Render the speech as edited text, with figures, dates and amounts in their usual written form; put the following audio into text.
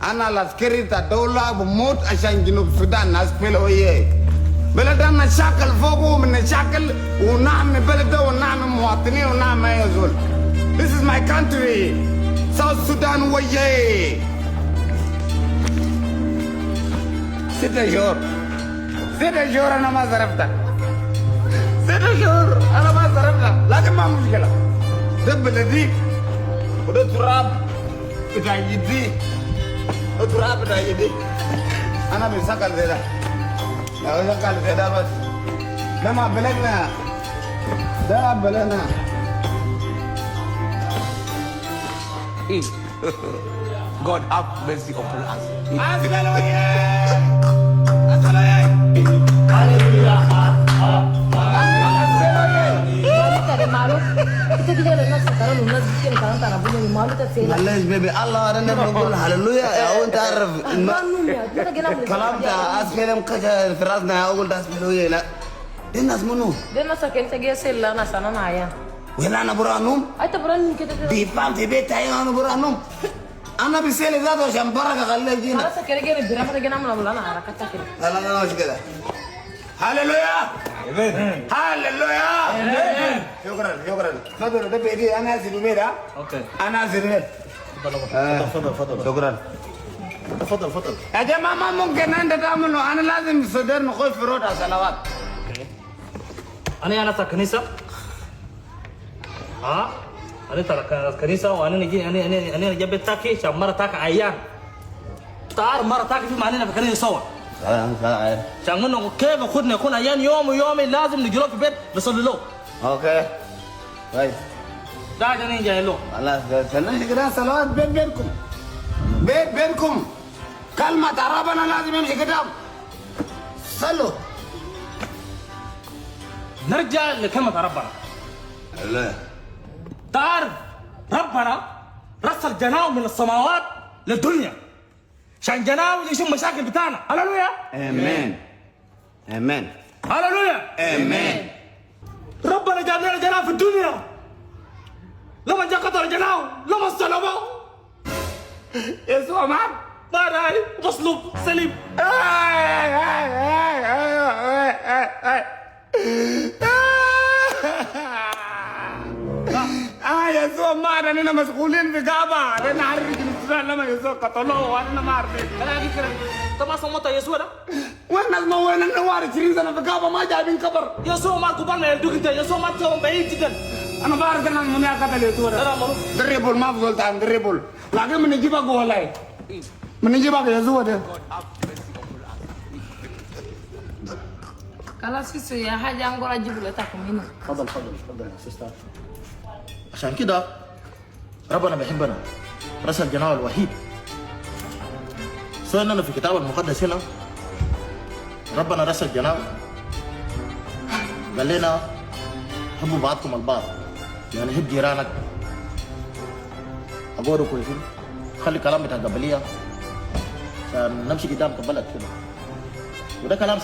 أنا العسكري بتاع الدولة بموت عشان جنوب السودان ناس بلوية. بلدنا مشاكل فوقه من مشاكل ونعم بلده ونعم مواطنين ونعم ما يزول. This is my country. South Sudan وياه. 6 شهور. 6 شهور أنا ما صرفتها. 6 شهور أنا ما صرفتها، لكن ما مشكلة. ده بلدي وده تراب بتاع يدي. التراب بتاع يدي. أنا بسكر زي ده. لو سكر زي ده بس. ده ما بلدنا. ده بلدنا. God have mercy upon us. معلش بيبي الله انا بقول هللويا يا انت عارف الكلام ده اسفل مكجا في راسنا اقول ده هللويا لا دي الناس منو دي الناس كنت جاي سيل انا سنه معايا ولا انا برانوم انت برانوم كده دي فهم في بيتي انا برانوم انا بسيلي ذاته عشان بركه خليه يجينا خلاص كده جاي الدرامه دي نعمل ولا انا حركتها كده لا لا لا مش كده هللويا هللويا شكرا تفضل ده بايدي انا اسف بيد اوكي انا اسف بيد تفضل شكرا تفضل يا جماعه ما ممكن انت تعملوا انا لازم السودان نخش في روضه صلوات انا ترى كنيسه انا ترى كنيسه وانا نجي انا جبت تاكي عشان مره تاك عيان تعرف مره تاك في معناها في كنيسه سوا عشان انه كيف اخذنا يكون عيان يوم ويومي لازم نجي له في البيت نصلي له اوكي كويس ده عشان جاي له خلاص استنى كده صلوات بينكم كلمة ربنا لازم يمشي قدام صلوا نرجع لكلمة ربنا لا تعرف ربنا رسل جناه من السماوات للدنيا عشان جناه يشوف مشاكل بتاعنا هللويا امين هللويا امين ربنا جاب لنا جناه في الدنيا لما جاء قتل جناه لما استلمه يسوع معك ما راي مصلوب سليم يسوع ما أنا مسؤولين في غابة أنا عارف الإسلام لما يسوع قتلوه وأنا ما أعرف انا فكرة انت ما سمعت يسوع ده والناس ما وين النوار 20 سنة في غابة ما جايبين قبر يسوع ما كبر ما يدوك انت يسوع ما تسوى بعيد جدا أنا بعرف أنا من قتل يسوع ده دريبل ما فضلت عن دريبل لكن من نجيبك ولا من نجيبك يسوع ده خلاص يا حاجه انقول اجيب لكم هنا تفضل يا سيستر عشان كده ربنا بيحبنا رسل جناه الوحيد سواء اننا في الكتاب المقدس هنا ربنا رسل جناه قال لنا حبوا بعضكم البعض يعني هب جيرانك اقولوا كويسين خلي كلام بتاع قبليه عشان نمشي قدام البلد كده وده كلام